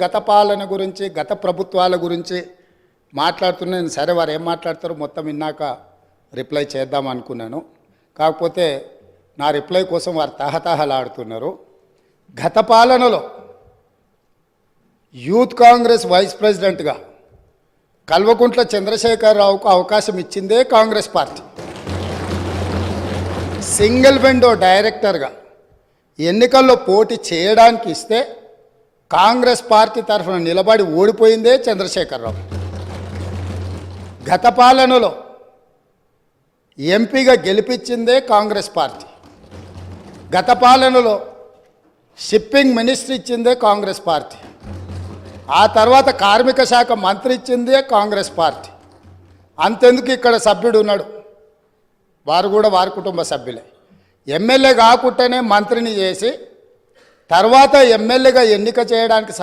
గత పాలన గురించి గత ప్రభుత్వాల గురించి మాట్లాడుతున్నాను. సరే, వారు ఏం మాట్లాడతారో మొత్తం విన్నాక రిప్లై చేద్దాం అనుకున్నాను. కాకపోతే నా రిప్లై కోసం వారు తహతహలాడుతున్నారు. గత పాలనలో యూత్ కాంగ్రెస్ వైస్ ప్రెసిడెంట్గా కల్వకుంట్ల చంద్రశేఖరరావుకు అవకాశం ఇచ్చిందే కాంగ్రెస్ పార్టీ. సింగిల్ విండో డైరెక్టర్గా ఎన్నికల్లో పోటీ చేయడానికి ఇస్తే కాంగ్రెస్ పార్టీ తరఫున నిలబడి ఓడిపోయిందే చంద్రశేఖరరావు. గత పాలనలో ఎంపీగా గెలిపించిందే కాంగ్రెస్ పార్టీ. గత పాలనలో షిప్పింగ్ మినిస్ట్రీ ఇచ్చిందే కాంగ్రెస్ పార్టీ. ఆ తర్వాత కార్మిక శాఖ మంత్రి ఇచ్చిందే కాంగ్రెస్ పార్టీ. అంతెందుకు ఇక్కడ సభ్యుడు ఉన్నాడు, వారు కూడా వారి కుటుంబ సభ్యులే. ఎమ్మెల్యే కాకుండానే మంత్రిని చేసి తర్వాత ఎమ్మెల్యేగా ఎన్నిక చేయడానికి